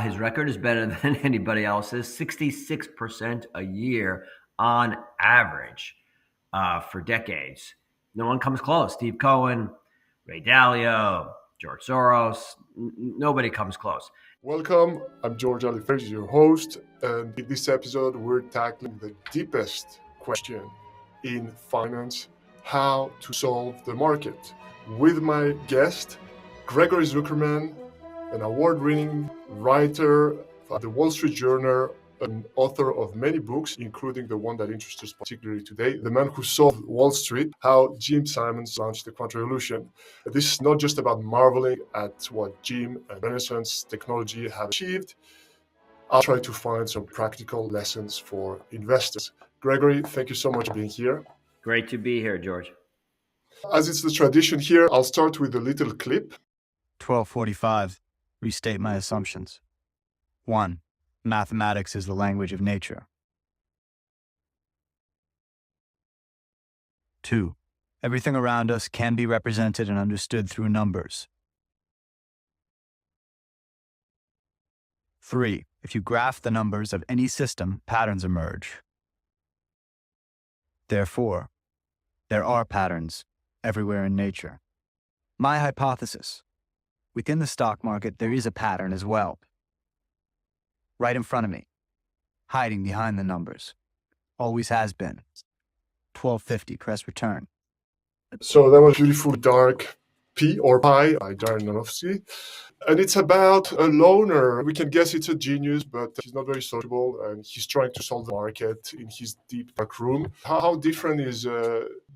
His record is better than anybody else's, 66% a year on average for decades. No one comes close. Steve Cohen, Ray Dalio, George Soros, nobody comes close. Welcome, I'm George Aliferis, your host, and in this episode we're tackling the deepest question in finance, how to solve the market, with my guest, Gregory Zuckerman, an award-winning writer at the Wall Street Journal, an author of many books, including the one that interests us particularly today, The Man Who Solved Wall Street, How Jim Simons Launched the Quant Revolution. This is not just about marveling at what Jim and Renaissance technology have achieved. I'll try to find some practical lessons for investors. Gregory, thank you so much for being here. Great to be here, George. As it's the tradition here, I'll start with a little clip. 1245. Restate my assumptions. 1. Mathematics is the language of nature. 2. Everything around us can be represented and understood through numbers. 3. If you graph the numbers of any system, patterns emerge. Therefore, there are patterns everywhere in nature. My hypothesis: within the stock market, there is a pattern as well. Right in front of me, hiding behind the numbers. Always has been. 1250, press return. So that was beautiful dark P or Pi by Darren Aronofsky. And it's about a loner. We can guess it's a genius, but he's not very sociable and he's trying to solve the market in his deep dark room. How different is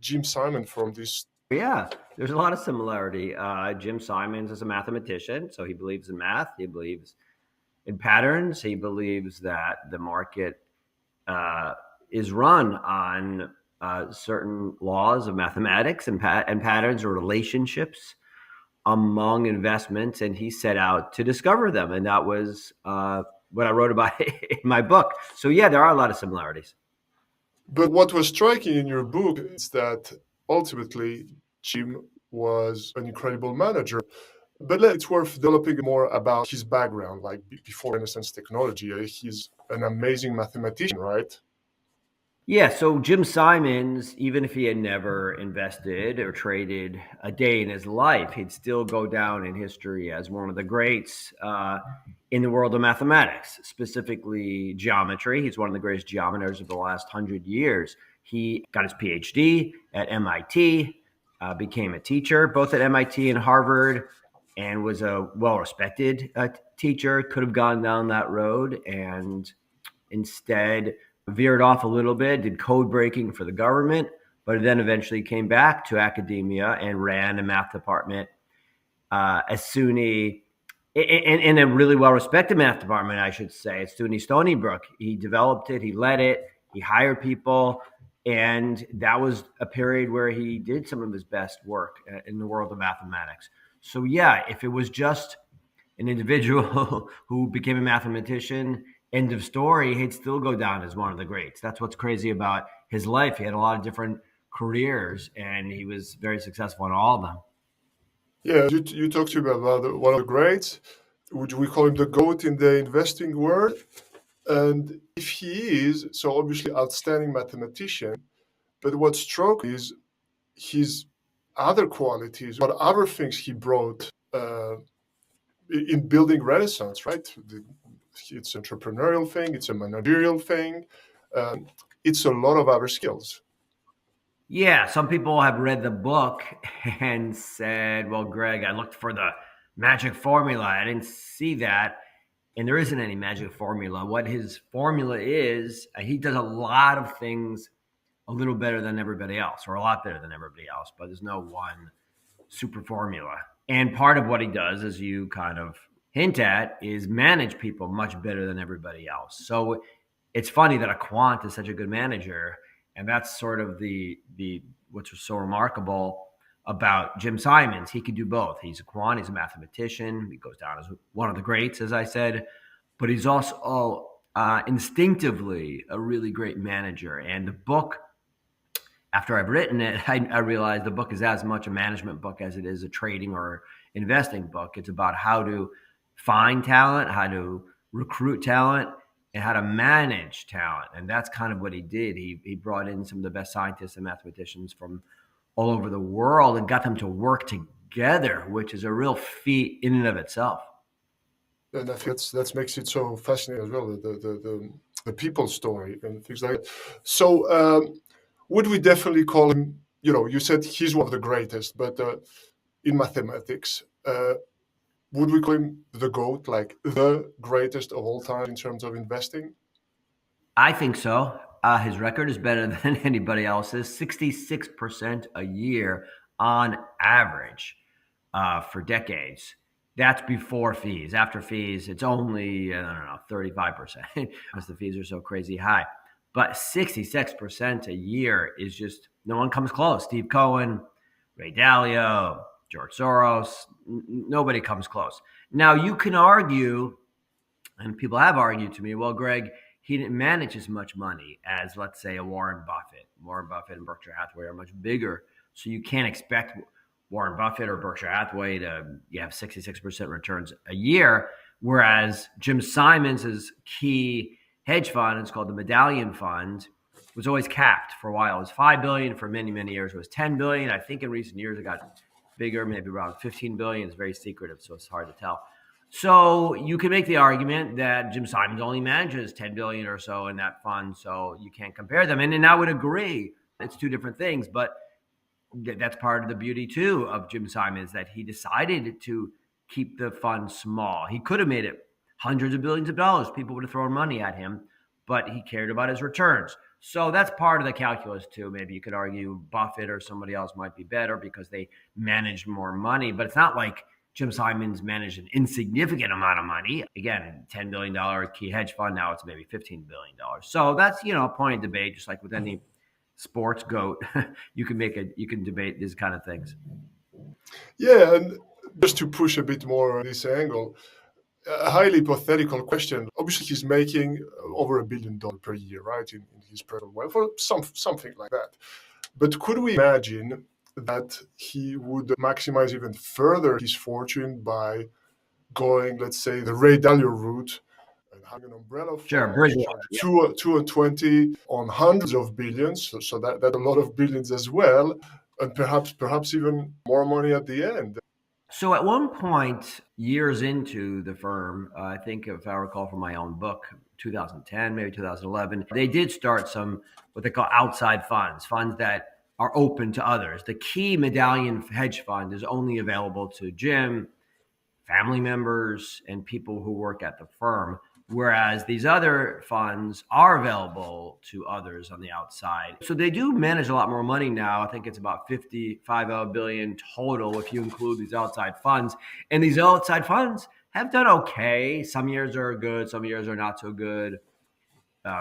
Jim Simon from this? Yeah, there's a lot of similarity. Jim Simons is a mathematician, so he believes in math. He believes in patterns. He believes that the market is run on certain laws of mathematics and patterns or relationships among investments, and he set out to discover them. And that was what I wrote about in my book. So yeah, there are a lot of similarities. But what was striking in your book is that ultimately Jim was an incredible manager. But it's worth developing more about his background, like before Renaissance technology. He's an amazing mathematician, right? Yeah, so Jim Simons, even if he had never invested or traded a day in his life, he'd still go down in history as one of the greats in the world of mathematics, specifically geometry. He's one of the greatest geometers of the last 100 years. He got his PhD at MIT, became a teacher both at MIT and Harvard, and was a well-respected teacher. Could have gone down that road and instead veered off a little bit, did code breaking for the government, but then eventually came back to academia and ran a math department at SUNY, in a really well-respected math department, I should say, at SUNY Stony Brook. He developed it, he led it, he hired people, and that was a period where he did some of his best work in the world of mathematics. So yeah, if it was just an individual who became a mathematician, end of story, he'd still go down as one of the greats. That's what's crazy about his life. He had a lot of different careers, and he was very successful in all of them. Yeah, you talked to me about one of the greats. Would we call him the GOAT in the investing world? And if he is, so obviously outstanding mathematician, but what struck is his other qualities, what other things he brought in building Renaissance, right? It's an entrepreneurial thing, it's a managerial thing, it's a lot of other skills. Yeah, some people have read the book and said, well, Greg, I looked for the magic formula. I didn't see that. And there isn't any magic formula. What his formula is, he does a lot of things a little better than everybody else, or a lot better than everybody else, but there's no one super formula. And part of what he does, as you kind of hint at, is manage people much better than everybody else. So it's funny that a quant is such a good manager, and that's sort of the what's so remarkable about Jim Simons. He can do both. He's a quant, he's a mathematician, he goes down as one of the greats, as I said, but he's also instinctively a really great manager. And the book, after I've written it, I realized the book is as much a management book as it is a trading or investing book. It's about how to find talent, how to recruit talent and how to manage talent. And that's kind of what he did. He brought in some of the best scientists and mathematicians from all over the world and got them to work together, which is a real feat in and of itself. And I think that makes it so fascinating as well, the people story and things like that. So would we definitely call him, you said he's one of the greatest, but in mathematics, would we call him the GOAT, like the greatest of all time in terms of investing? I think so. His record is better than anybody else's, 66% a year on average for decades. That's before fees. After fees, it's only, I don't know, 35% because the fees are so crazy high. But 66% a year is just, no one comes close. Steve Cohen, Ray Dalio, George Soros, nobody comes close. Now, you can argue, and people have argued to me, well, Greg, he didn't manage as much money as, let's say, a Warren Buffett. Warren Buffett and Berkshire Hathaway are much bigger. So you can't expect Warren Buffett or Berkshire Hathaway to have 66% returns a year, whereas Jim Simons' key hedge fund, it's called the Medallion Fund, was always capped for a while. It was $5 billion for many, many years. It was $10 billion. I think in recent years it got bigger, maybe around $15 billion. It's very secretive, so it's hard to tell. So you can make the argument that Jim Simons only manages $10 billion or so in that fund, so you can't compare them. And I would agree, it's two different things, but that's part of the beauty too of Jim Simons, that he decided to keep the fund small. He could have made it hundreds of billions of dollars. People would have thrown money at him, but he cared about his returns. So that's part of the calculus too. Maybe you could argue Buffett or somebody else might be better because they managed more money, but it's not like Jim Simons managed an insignificant amount of money. Again, $10 billion key hedge fund. Now it's maybe $15 billion. So that's, a point of debate, just like with any sports GOAT. you can debate these kind of things. Yeah, and just to push a bit more on this angle, a highly hypothetical question. Obviously, he's making over $1 billion per year, right, in his personal wealth, or something like that. But could we imagine that he would maximize even further his fortune by going, let's say, the Ray Dalio route and having an umbrella fund, Sure, 220 on hundreds of billions, so that a lot of billions as well, and perhaps even more money at the end. So at one point, years into the firm, I think if I recall from my own book, 2010, maybe 2011, they did start some what they call outside funds that are open to others. The key Medallion hedge fund is only available to Jim, family members, and people who work at the firm, whereas these other funds are available to others on the outside. So they do manage a lot more money now. I think it's about $55 billion total if you include these outside funds. And these outside funds have done okay. Some years are good, some years are not so good.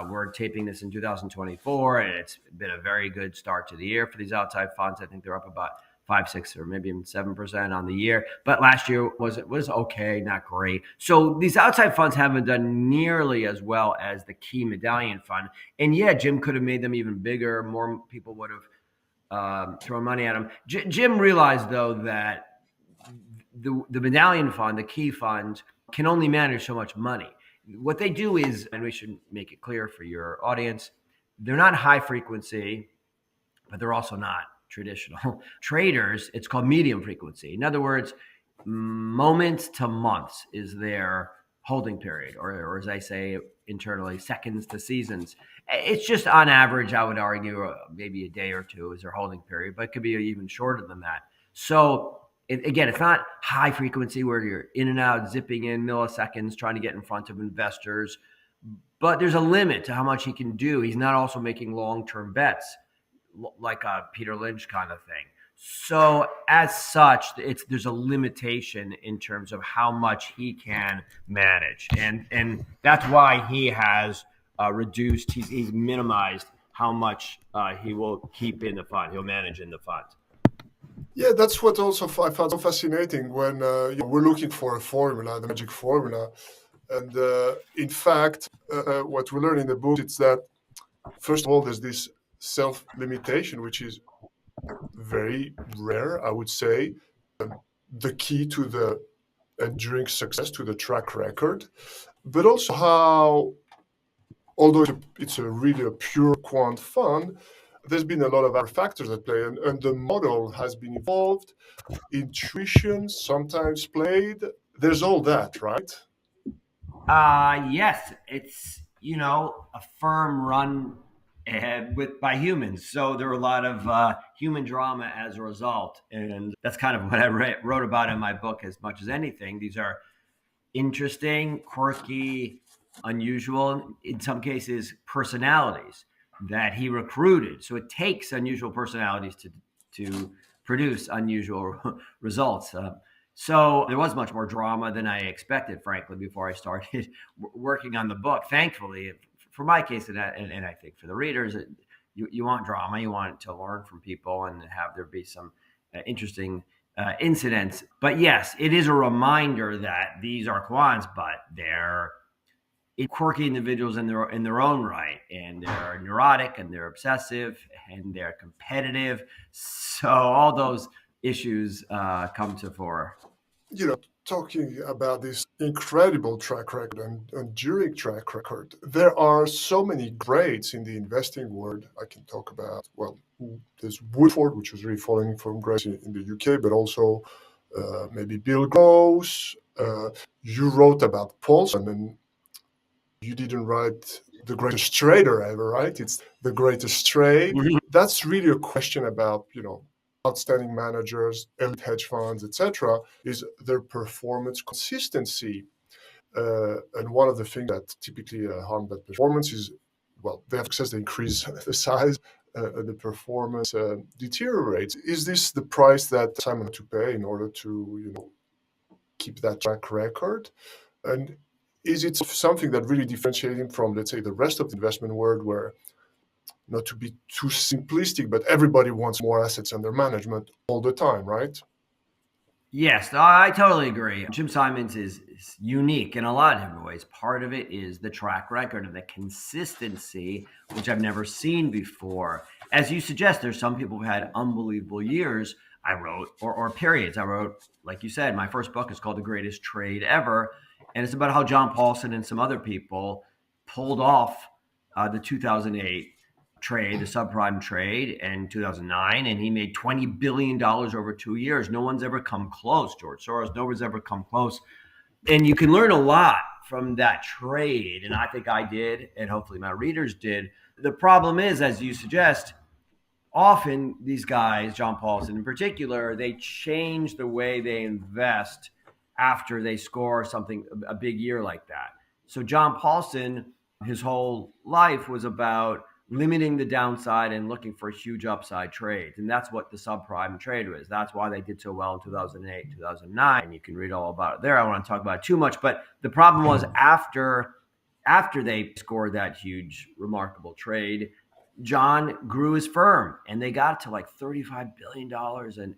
We're taping this in 2024, and it's been a very good start to the year for these outside funds. I think they're up about 5, 6, or maybe even 7% on the year. But last year was okay, not great. So these outside funds haven't done nearly as well as the key Medallion fund. And yeah, Jim could have made them even bigger. More people would have thrown money at him. Jim realized, though, that the Medallion fund, the key fund, can only manage so much money. What they do is, and we should make it clear for your audience, they're not high frequency, but they're also not traditional traders. It's called medium frequency. In other words, moments to months is their holding period, or as I say internally, seconds to seasons. It's just on average, I would argue, maybe a day or two is their holding period, but it could be even shorter than that. So again, it's not high frequency where you're in and out, zipping in milliseconds, trying to get in front of investors. But there's a limit to how much he can do. He's not also making long-term bets like a Peter Lynch kind of thing. So as such, there's a limitation in terms of how much he can manage. And that's why he has reduced, he's minimized how much he will keep in the fund, he'll manage in the fund. Yeah, that's what also I found so fascinating when we're looking for a formula, the magic formula. And in fact, what we learn in the book is that, first of all, there's this self-limitation, which is very rare, I would say. The key to the enduring success to the track record, but also how, although it's a really a pure quant fund, there's been a lot of other factors at play, and the model has been evolved, intuition sometimes played. There's all that, right? Yes, it's a firm run by humans, so there are a lot of human drama as a result, and that's kind of what I wrote about in my book as much as anything. These are interesting, quirky, unusual, in some cases, personalities that he recruited. So it takes unusual personalities to produce unusual results. So there was much more drama than I expected, frankly, before I started working on the book. Thankfully, for my case, and I think for the readers, you want drama, you want to learn from people and have there be some interesting incidents. But yes, it is a reminder that these are quants, but they're quirky individuals in their own right, and they're neurotic, and they're obsessive, and they're competitive. So all those issues come to fore. Talking about this incredible track record and enduring track record, there are so many greats in the investing world. I can talk about, well, there's Woodford, which was really following from Grace in the UK, but also maybe Bill Gross. You wrote about Paulson, and you didn't write the greatest trader ever, right? It's the greatest trade. Mhm. That's really a question about, outstanding managers, elite hedge funds, etc., is their performance consistency. And one of the things that typically harm that performance is, well, they have success, they increase the size, the performance deteriorates. Is this the price that Simon had to pay in order to, keep that track record? And is it something that really differentiates him from, let's say, the rest of the investment world, where, not to be too simplistic, but everybody wants more assets under management all the time, right? Yes, I totally agree. Jim Simons is unique in a lot of different ways. Part of it is the track record and the consistency, which I've never seen before. As you suggest, there's some people who had unbelievable years. I wrote, or periods. I wrote, like you said, my first book is called The Greatest Trade Ever. And it's about how John Paulson and some other people pulled off the 2008 trade, the subprime trade in 2009, and he made $20 billion over 2 years. No one's ever come close. George Soros, no one's ever come close. And you can learn a lot from that trade. And I think I did, and hopefully my readers did. The problem is, as you suggest, often these guys, John Paulson in particular, they change the way they invest after they score something, a big year like that. So John Paulson, his whole life was about limiting the downside and looking for huge upside trades. And that's what the subprime trade was. That's why they did so well in 2008, 2009. You can read all about it there. I don't want to talk about it too much, but the problem was after they scored that huge, remarkable trade, John grew his firm, and they got to like $35 billion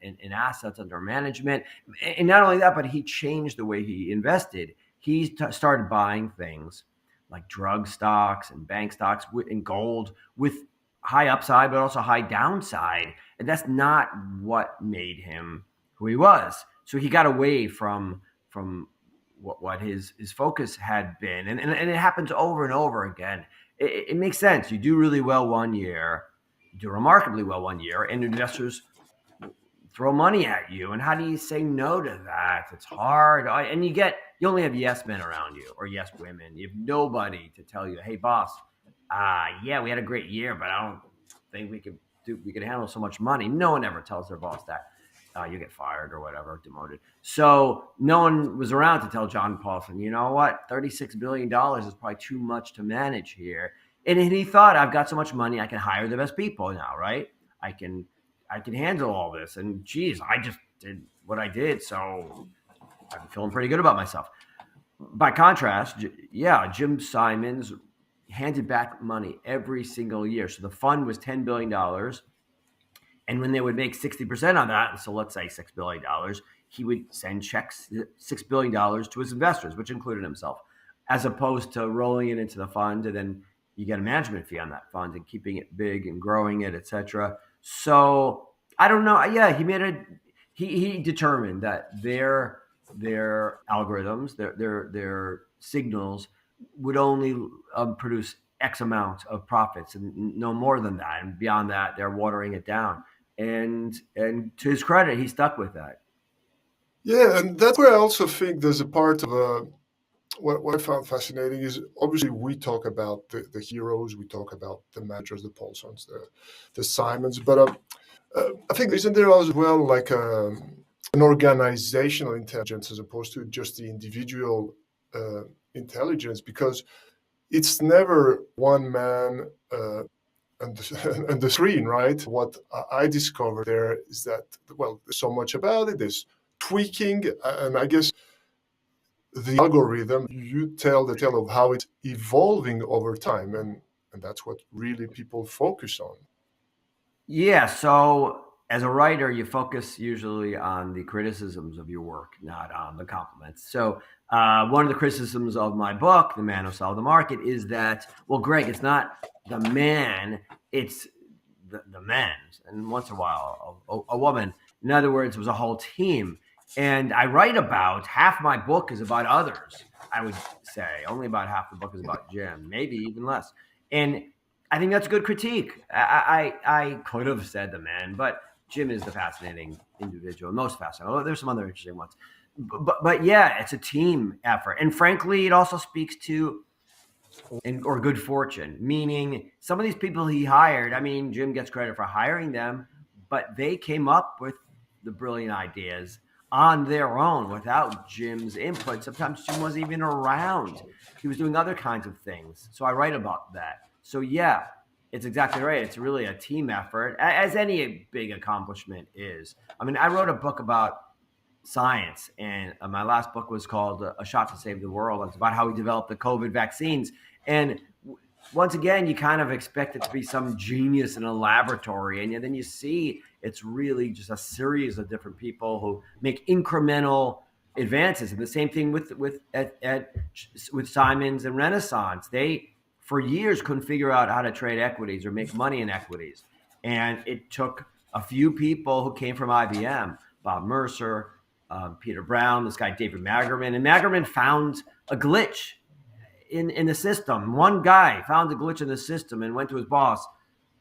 in assets under management. And not only that, but he changed the way he invested. He started buying things like drug stocks and bank stocks and gold with high upside, but also high downside. And that's not what made him who he was. So he got away from what his focus had been. And it happens over and over again. It makes sense. You do really well one year, you do remarkably well one year, and investors throw money at you. And how do you say no to that? It's hard. And you only have yes men around you, or yes women. You have nobody to tell you, hey, boss, yeah, we had a great year, but I don't think we could handle so much money. No one ever tells their boss that. You get fired or whatever, demoted. So no one was around to tell John Paulson, you know what, $36 billion is probably too much to manage here. And he thought, I've got so much money, I can hire the best people now, right? I can handle all this. And geez, I just did what I did, so I'm feeling pretty good about myself. By contrast, Jim Simons handed back money every single year. So the fund was $10 billion. And when they would make 60% on that, so let's say $6 billion, he would send checks, $6 billion to his investors, which included himself, as opposed to rolling it into the fund, and then you get a management fee on that fund and keeping it big and growing it, etc. So I don't know. Yeah, he determined that their their algorithms, their signals would only produce X amount of profits and no more than that. And beyond that, they're watering it down. And to his credit, he stuck with that. Yeah, and that's where I also think there's a part of what I found fascinating is obviously we talk about the heroes, we talk about the managers, the Paulsons, the Simons, but I think isn't there as well like an organizational intelligence as opposed to just the individual intelligence, because it's never one man and and the screen, right? What I discovered there is that, well, there's so much about it. There's tweaking, and I guess the algorithm, you tell the tale of how it's evolving over time, and that's what really people focus on. Yeah. So as a writer, you focus usually on the criticisms of your work, not on the compliments. So one of the criticisms of my book, The Man Who Solved the Market, is that, well, Greg, it's not the man, it's the men, and once in a while, a woman. In other words, it was a whole team. And I write about half my book is about others. I would say only about half the book is about Jim, maybe even less. And I think that's a good critique. I could have said the man, but Jim is the fascinating individual, most fascinating. There's some other interesting ones, but yeah, it's a team effort, and frankly, it also speaks to or good fortune, meaning some of these people he hired. I mean, Jim gets credit for hiring them, but they came up with the brilliant ideas on their own without Jim's input. Sometimes Jim wasn't even around. He was doing other kinds of things. So I write about that. So yeah, it's exactly right. It's really a team effort, as any big accomplishment is. I mean, I wrote a book about science, and my last book was called A Shot to Save the World. It's about how we developed the COVID vaccines. And once again, you kind of expect it to be some genius in a laboratory, and then you see it's really just a series of different people who make incremental advances. And the same thing with Simons and Renaissance. They for years couldn't figure out how to trade equities or make money in equities, and it took a few people who came from IBM, Bob Mercer, Peter Brown, this guy David Magerman, and Magerman found a glitch in the system. One guy found a glitch in the system and went to his boss,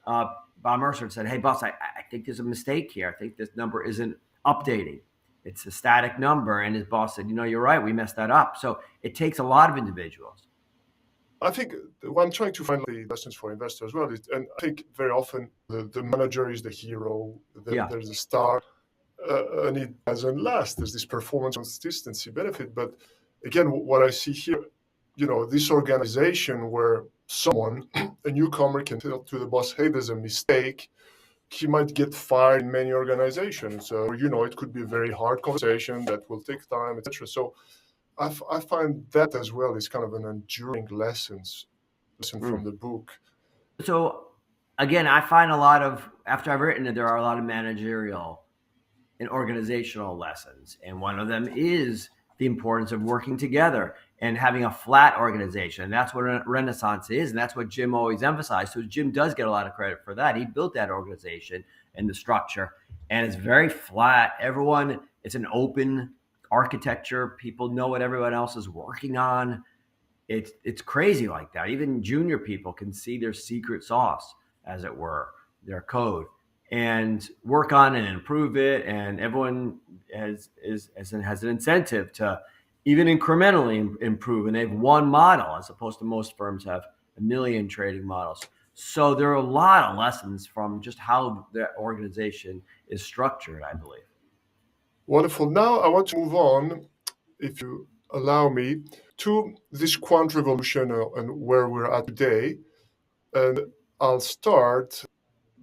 Bob Mercer, and said, "Hey, boss, I think there's a mistake here. I think this number isn't updating. It's a static number." And his boss said, "You're right. We messed that up." So it takes a lot of individuals. I think what I'm trying to find the lessons for investors as well is, and I think very often the manager is the hero, there's a star, and it doesn't last. There's this performance consistency benefit. But again, what I see here, this organization where someone, a newcomer, can tell to the boss, "Hey, there's a mistake." He might get fired in many organizations. So, it could be a very hard conversation that will take time, etc. So I find that as well is kind of an enduring lesson from the book. So again, I find after I've written it, there are a lot of managerial and organizational lessons. And one of them is the importance of working together and having a flat organization. And that's what Renaissance is. And that's what Jim always emphasized. So Jim does get a lot of credit for that. He built that organization and the structure, and it's very flat. It's an open architecture. People know what everyone else is working on. It's crazy like that. Even junior people can see their secret sauce, as it were, their code, and work on and improve it. And everyone has an incentive to even incrementally improve. And they have one model as opposed to most firms have a million trading models. So there are a lot of lessons from just how the organization is structured, I believe. Wonderful. Now I want to move on, if you allow me, to this quant revolution and where we're at today. And I'll start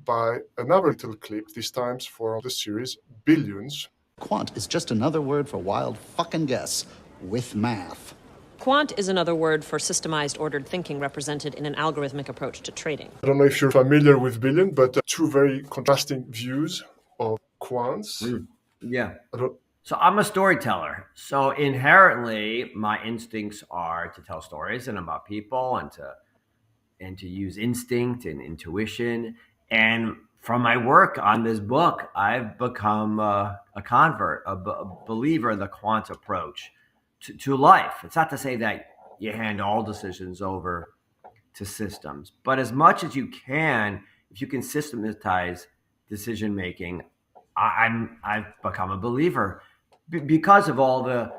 by another little clip, this time for the series Billions. Quant is just another word for wild fucking guess with math. Quant is another word for systemized ordered thinking represented in an algorithmic approach to trading. I don't know if you're familiar with Billion, but two very contrasting views of quants. Yeah. So I'm a storyteller. So inherently, my instincts are to tell stories and about people and to use instinct and intuition. And from my work on this book, I've become a convert, a believer in the quant approach to life. It's not to say that you hand all decisions over to systems, but as much as you can, if you can systematize decision making, I've become a believer because of all the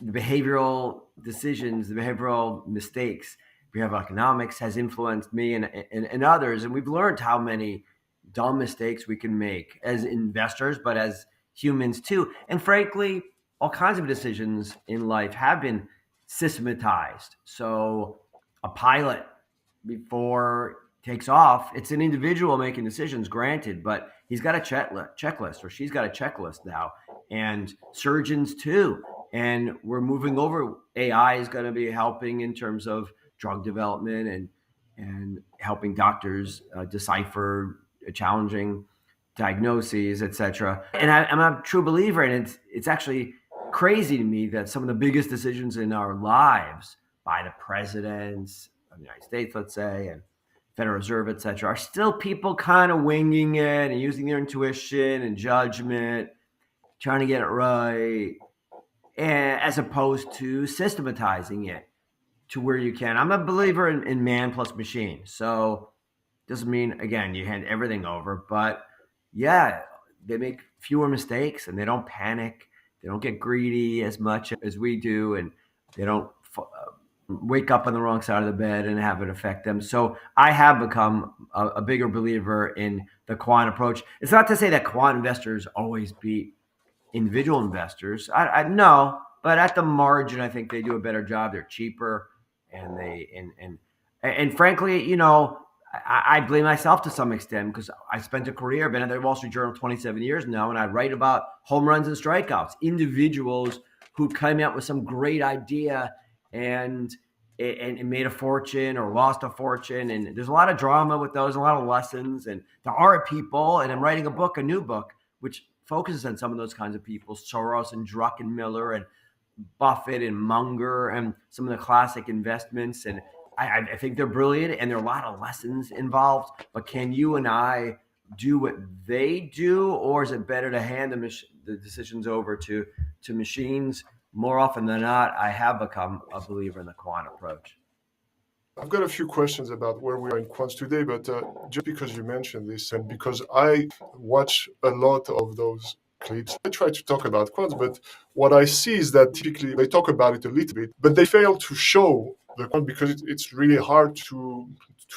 behavioral decisions, the behavioral mistakes. Behavioral economics has influenced me and others, and we've learned how many dumb mistakes we can make as investors, but as humans too. And frankly, all kinds of decisions in life have been systematized. So a pilot, before takes off, it's an individual making decisions, granted, but he's got a checklist, or she's got a checklist now, and surgeons too. And we're moving over. AI is going to be helping in terms of drug development and helping doctors decipher challenging diagnoses, etc. And I'm a true believer, and it's actually crazy to me that some of the biggest decisions in our lives by the presidents of the United States, let's say, and Federal Reserve, etc., are still people kind of winging it and using their intuition and judgment, trying to get it right, as opposed to systematizing it to where you can. I'm a believer in man plus machine. So doesn't mean, again, you hand everything over, but yeah, they make fewer mistakes and they don't panic. They don't get greedy as much as we do, and they don't wake up on the wrong side of the bed and have it affect them. So I have become a bigger believer in the quant approach. It's not to say that quant investors always beat individual investors. I know, but at the margin, I think they do a better job. They're cheaper, and and frankly, I blame myself to some extent because I spent a career, been at the Wall Street Journal 27 years now, and I write about home runs and strikeouts, individuals who came up with some great idea and made a fortune or lost a fortune. And there's a lot of drama with those, a lot of lessons. And there are people, and I'm writing a new book, which focuses on some of those kinds of people, Soros and Druckenmiller and Buffett and Munger and some of the classic investments. And I think they're brilliant, and there are a lot of lessons involved. But can you and I do what they do, or is it better to hand the decisions over to machines? More often than not, I have become a believer in the quant approach. I've got a few questions about where we are in quants today, but just because you mentioned this and because I watch a lot of those clips, I try to talk about quants, but what I see is that typically they talk about it a little bit, but they fail to show the quant because it's really hard to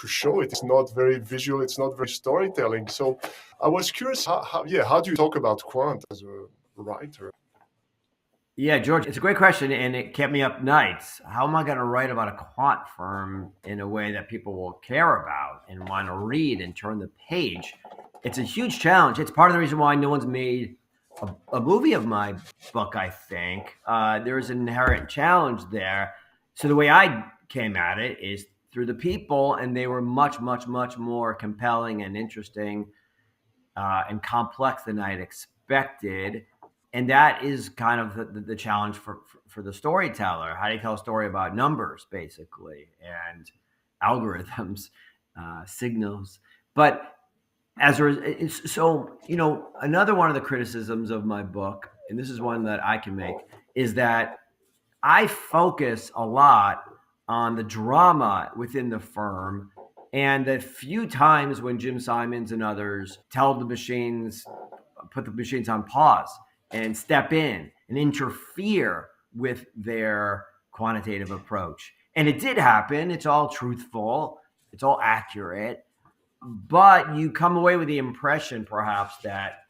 show it. It's not very visual. It's not very storytelling. So I was curious, how do you talk about quant as a writer? Yeah, George, it's a great question, and it kept me up nights. How am I going to write about a quant firm in a way that people will care about and want to read and turn the page? It's a huge challenge. It's part of the reason why no one's made a movie of my book, I think. There's an inherent challenge there. So the way I came at it is through the people, and they were much, much, much more compelling and interesting and complex than I'd expected. And that is kind of the challenge for the storyteller. How do you tell a story about numbers, basically, and algorithms, signals? But another one of the criticisms of my book, and this is one that I can make, is that I focus a lot on the drama within the firm, and the few times when Jim Simons and others put the machines on pause and step in and interfere with their quantitative approach. And it did happen. It's all truthful. It's all accurate. But you come away with the impression, perhaps, that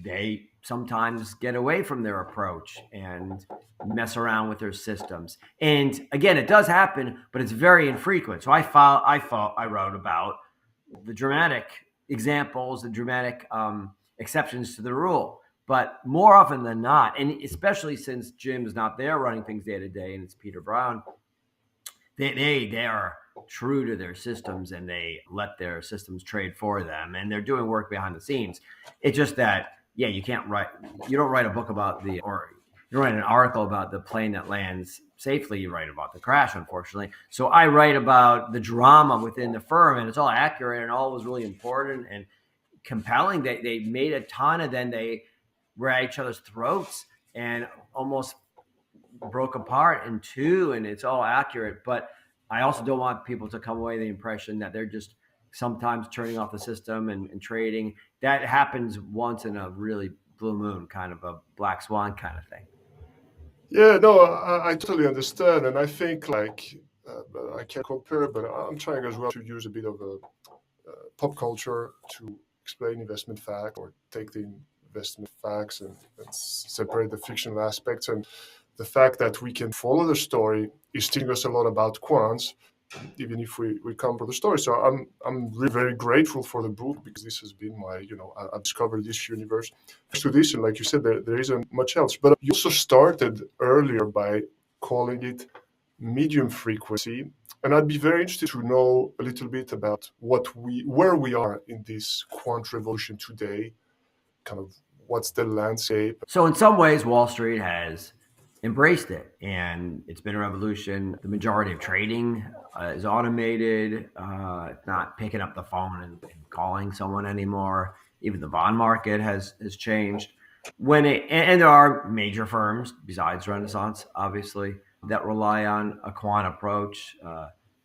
they sometimes get away from their approach and mess around with their systems. And again, it does happen, but it's very infrequent. So I wrote about the dramatic examples, the dramatic exceptions to the rule. But more often than not, and especially since Jim is not there running things day to day, and it's Peter Brown, they are true to their systems, and they let their systems trade for them, and they're doing work behind the scenes. It's just that, you don't write a book about you don't write an article about the plane that lands safely. You write about the crash, unfortunately. So I write about the drama within the firm, and it's all accurate and all was really important. compelling. They made a ton, and then they were at each other's throats and almost broke apart in two, and it's all accurate. But I also don't want people to come away the impression that they're just sometimes turning off the system and trading. That happens once in a really blue moon, kind of a black swan kind of thing. Yeah, no, I totally understand, and I think like I can't compare, but I'm trying as well to use a bit of a pop culture to explain investment fact, or take the investment facts and separate the fictional aspects. And the fact that we can follow the story is teaching us a lot about quants, even if we come for the story. So I'm really very grateful for the book, because this has been my, I've discovered this universe thanks to this. And like you said, there isn't much else. But you also started earlier by calling it medium frequency. And I'd be very interested to know a little bit about where we are in this quant revolution today, kind of what's the landscape. So in some ways, Wall Street has embraced it, and it's been a revolution. The majority of trading is automated. It's not picking up the phone and calling someone anymore. Even the bond market has changed. And there are major firms besides Renaissance, obviously, that rely on a quant approach.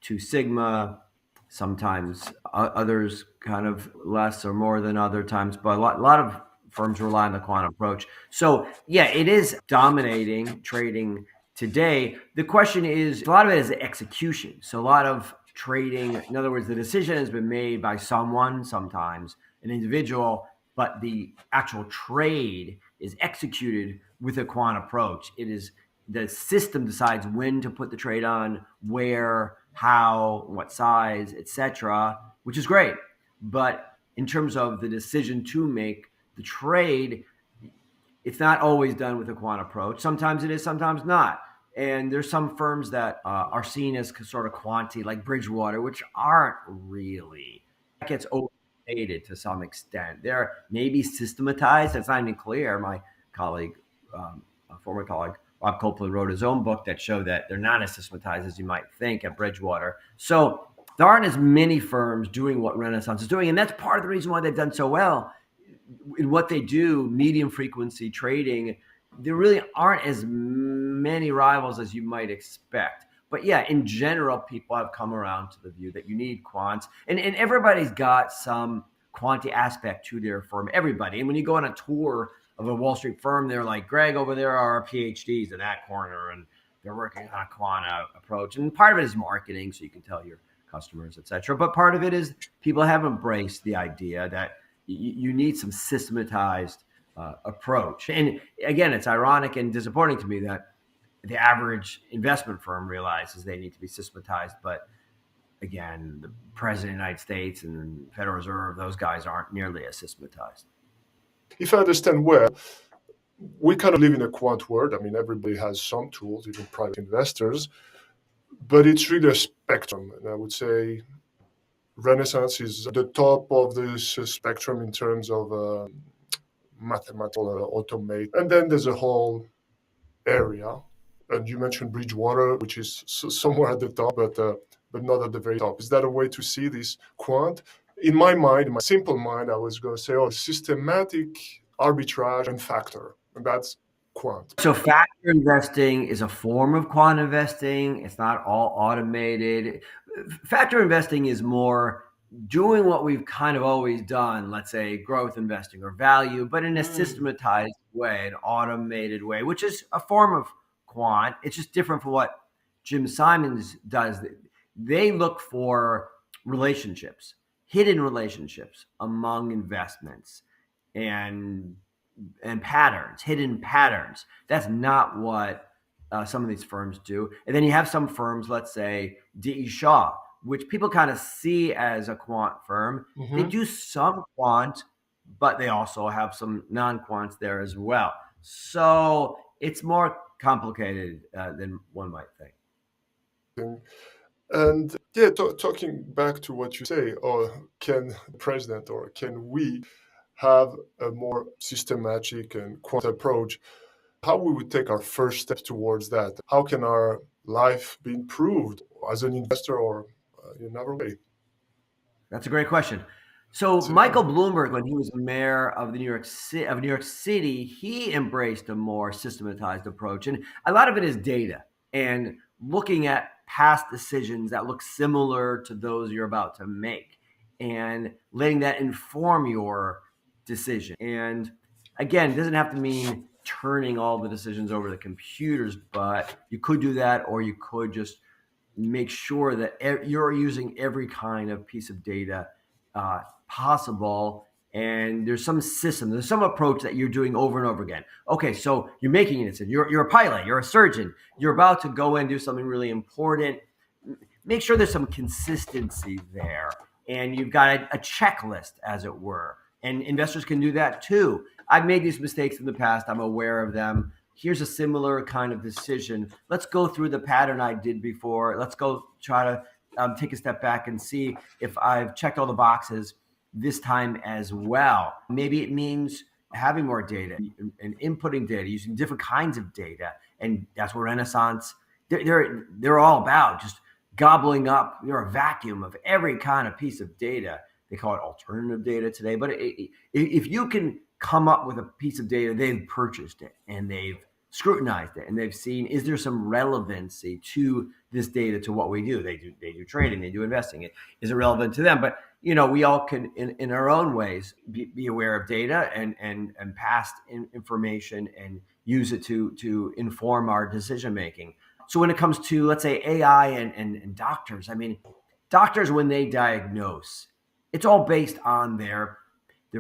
Two Sigma, sometimes others kind of less or more than other times, but a lot of firms rely on the quant approach. So yeah, it is dominating trading today. The question is, a lot of it is execution. So a lot of trading, in other words, the decision has been made by someone, sometimes an individual, but the actual trade is executed with a quant approach. It is the system decides when to put the trade on, where, how, what size, etc., which is great. But in terms of the decision to make the trade, it's not always done with a quant approach. Sometimes it is, sometimes not. And there's some firms that are seen as sort of quanty, like Bridgewater, which aren't really. That gets overstated to some extent. They're maybe systematized. It's not even clear. My colleague, a former colleague, Rob Copeland, wrote his own book that showed that they're not as systematized as you might think at Bridgewater. So there aren't as many firms doing what Renaissance is doing. And that's part of the reason why they've done so well in what they do, medium frequency trading. There really aren't as many rivals as you might expect. But yeah, in general, people have come around to the view that you need quants. And everybody's got some quantity aspect to their firm, everybody. And when you go on a tour of a Wall Street firm, they're like, Greg, over there are PhDs in that corner, and they're working on a quant approach. And part of it is marketing, so you can tell your customers, et cetera. But part of it is people have embraced the idea that you need some systematized approach. And again, it's ironic and disappointing to me that the average investment firm realizes they need to be systematized. But again, the President of the United States and the Federal Reserve, those guys aren't nearly as systematized. If I understand well, we kind of live in a quant world. I mean, everybody has some tools, even private investors, but it's really a spectrum. And I would say Renaissance is at the top of this spectrum in terms of mathematical automate. And then there's a whole area. And you mentioned Bridgewater, which is somewhere at the top, but not at the very top. Is that a way to see this quant? In my mind, in my simple mind, I was going to say, systematic arbitrage and factor. And that's quant. So factor investing is a form of quant investing. It's not all automated. Factor investing is more doing what we've kind of always done, let's say growth investing or value, but in a systematized way, an automated way, which is a form of quant. It's just different from what Jim Simons does. They look for relationships, hidden relationships among investments and patterns, hidden patterns. That's not what some of these firms do. And then you have some firms, let's say D.E. Shaw, which people kind of see as a quant firm. Mm-hmm. They do some quant, but they also have some non-quants there as well. So it's more complicated than one might think. And yeah, talking back to what you say, can the president or can we have a more systematic and quant approach? How we would take our first steps towards that? How can our life be improved as an investor or in another way? That's a great question. So Michael Bloomberg, when he was mayor of New York City, he embraced a more systematized approach, and a lot of it is data and looking at past decisions that look similar to those you're about to make, and letting that inform your decision. And again, it doesn't have to mean turning all the decisions over to computers, but you could do that, or you could just make sure that you're using every kind of piece of data possible. And there's some system, there's some approach that you're doing over and over again. Okay, so you're making it. You're a pilot, you're a surgeon, you're about to go and do something really important. Make sure there's some consistency there. And you've got a checklist, as it were. And investors can do that too. I've made these mistakes in the past. I'm aware of them. Here's a similar kind of decision. Let's go through the pattern I did before. Let's go try to take a step back and see if I've checked all the boxes this time as well. Maybe it means having more data and inputting data, using different kinds of data. And that's what Renaissance, they're all about, just gobbling up a vacuum of every kind of piece of data. They call it alternative data today. But if you can come up with a piece of data, they've purchased it and they've scrutinized it and they've seen, is there some relevancy to this data, to what we do? They do trading, they do investing. Is it relevant to them? But we all can, in our own ways, be aware of data and past information and use it to inform our decision making. So when it comes to, let's say, AI and doctors, I mean, doctors, when they diagnose, it's all based on their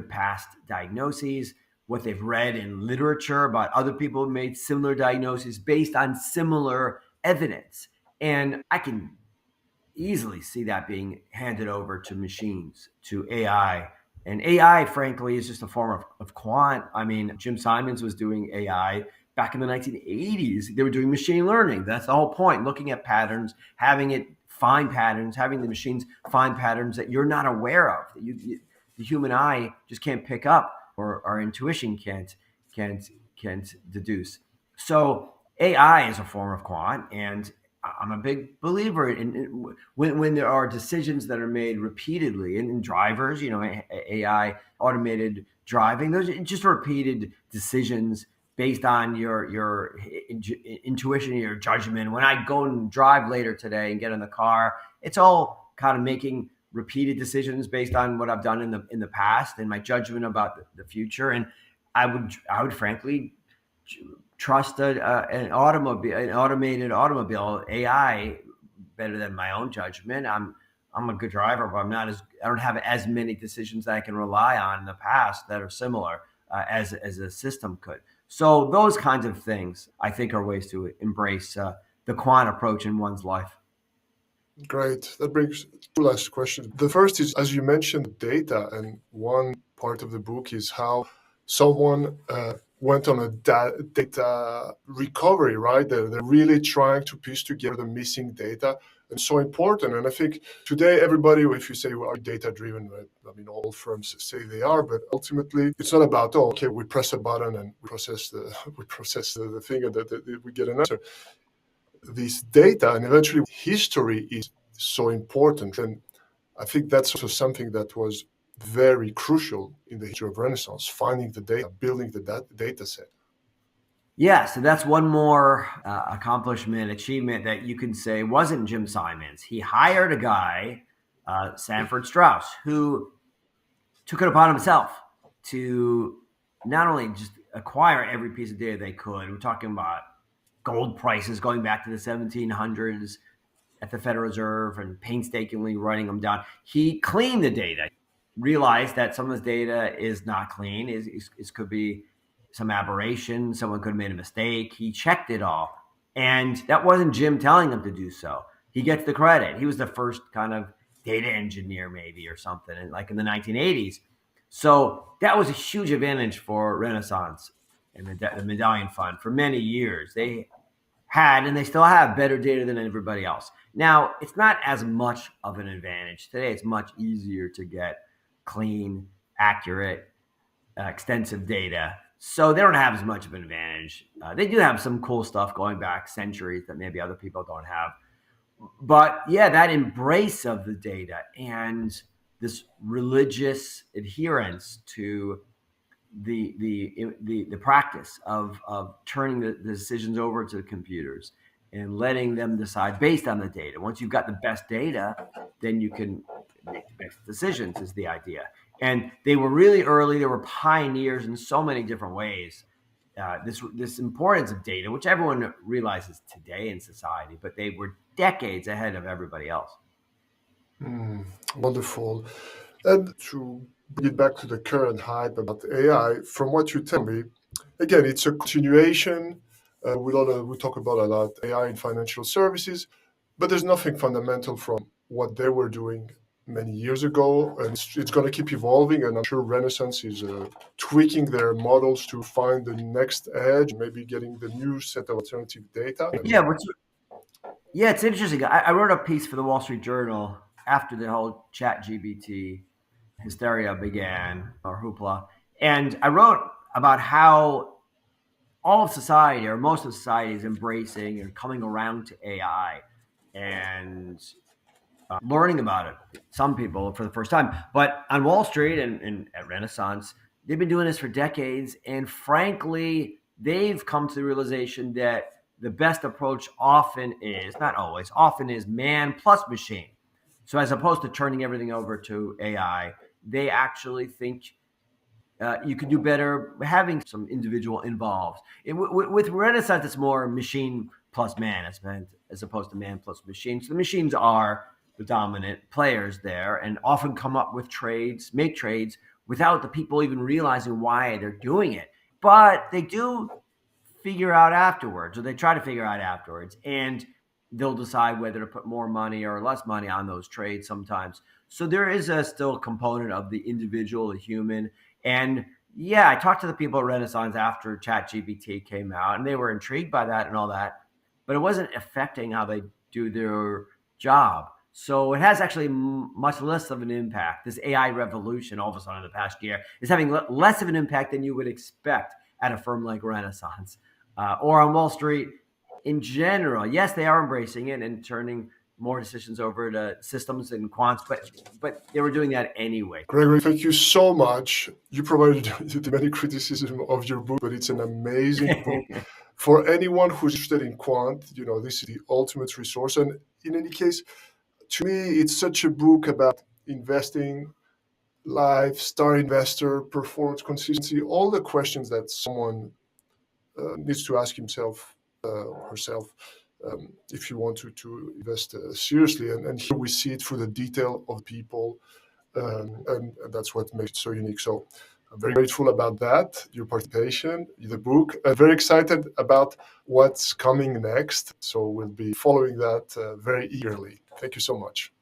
past diagnoses, what they've read in literature about other people who made similar diagnoses based on similar evidence. And I can easily see that being handed over to machines, to AI. And AI, frankly, is just a form of quant. I mean, Jim Simons was doing AI back in the 1980s. They were doing machine learning. That's the whole point, looking at patterns, having it find patterns, having the machines find patterns that you're not aware of, that the human eye just can't pick up, or our intuition can't deduce. So AI is a form of quant, and I'm a big believer in when there are decisions that are made repeatedly in drivers, AI, automated driving, those are just repeated decisions based on your intuition, your judgment. When I go and drive later today and get in the car, it's all kind of making repeated decisions based on what I've done in the past and my judgment about the future. And I would frankly trust an automated automobile AI better than my own judgment. I'm a good driver, but I don't have as many decisions that I can rely on in the past that are similar as a system could. So those kinds of things, I think, are ways to embrace the quant approach in one's life. Great. That brings two last questions. The first is, as you mentioned, data, and one part of the book is how someone went on a data recovery, right? They're really trying to piece together the missing data. And so important. And I think today, everybody, if you say, well, are data driven, right? I mean, all firms say they are, but ultimately it's not about, we press a button and we process the thing and we get an answer. This data and eventually history is so important. And I think that's also something that was very crucial in the history of Renaissance, finding the data, building the data set. Yeah, so that's one more achievement that you can say wasn't Jim Simons. He hired a guy, Sanford Strauss, who took it upon himself to not only just acquire every piece of data they could. We're talking about gold prices going back to the 1700s at the Federal Reserve and painstakingly writing them down. He cleaned the data, realized that some of this data is not clean, it could be some aberration, someone could have made a mistake. He checked it all. And that wasn't Jim telling him to do so. He gets the credit. He was the first kind of data engineer maybe or something, like in the 1980s. So that was a huge advantage for Renaissance and the Medallion Fund. For many years, they had, and they still have, better data than everybody else. Now, it's not as much of an advantage. Today, it's much easier to get clean, accurate, extensive data. So they don't have as much of an advantage. They do have some cool stuff going back centuries that maybe other people don't have. But yeah, that embrace of the data and this religious adherence to the practice of turning the decisions over to the computers and letting them decide based on the data. Once you've got the best data, then you can make the best decisions, is the idea. And they were really early. They were pioneers in so many different ways. This importance of data, which everyone realizes today in society, but they were decades ahead of everybody else. Wonderful. And to bring it back to the current hype about AI, from what you tell me, again, it's a continuation. We talk about a lot AI in financial services, but there's nothing fundamental from what they were doing many years ago, and it's going to keep evolving. And I'm sure Renaissance is tweaking their models to find the next edge, maybe getting the new set of alternative data. Yeah, it's interesting. I wrote a piece for the Wall Street Journal after the whole ChatGPT hysteria began, or hoopla, and I wrote about how all of society, or most of society, is embracing and coming around to AI and learning about it. Some people for the first time, but on Wall Street and at Renaissance, they've been doing this for decades, and frankly, they've come to the realization that the best approach often is, not always, often is man plus machine. So as opposed to turning everything over to AI, they actually think you could do better having some individual involved. With Renaissance, it's more machine plus man as opposed to man plus machine. So the machines are the dominant players there and often come up with make trades without the people even realizing why they're doing it. But they do figure out afterwards, or they try to figure out afterwards, and they'll decide whether to put more money or less money on those trades sometimes. So there is still a component of the individual, the human. And yeah, I talked to the people at Renaissance after ChatGPT came out, and they were intrigued by that and all that, but it wasn't affecting how they do their job. So it has actually much less of an impact. This AI revolution, all of a sudden in the past year, is having less of an impact than you would expect at a firm like Renaissance or on Wall Street in general. Yes, they are embracing it and turning more decisions over to systems and quants, but they were doing that anyway. Gregory, thank you so much. You provided many criticism of your book, but it's an amazing book. For anyone who's interested in quant, this is the ultimate resource. And in any case, to me, it's such a book about investing, life, star investor, performance, consistency, all the questions that someone needs to ask himself or herself if you want to invest seriously. And here we see it through the detail of people, and that's what makes it so unique. So I'm very grateful about that, your participation, the book. I'm very excited about what's coming next. So we'll be following that very eagerly. Thank you so much.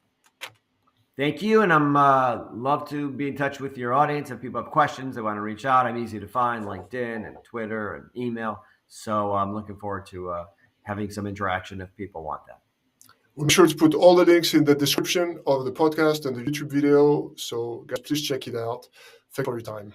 Thank you, and I'm love to be in touch with your audience. If people have questions, they want to reach out, I'm easy to find, LinkedIn and Twitter and email. So I'm looking forward to having some interaction if people want that. We'll be sure to put all the links in the description of the podcast and the YouTube video. So guys, please check it out. Thanks for your time.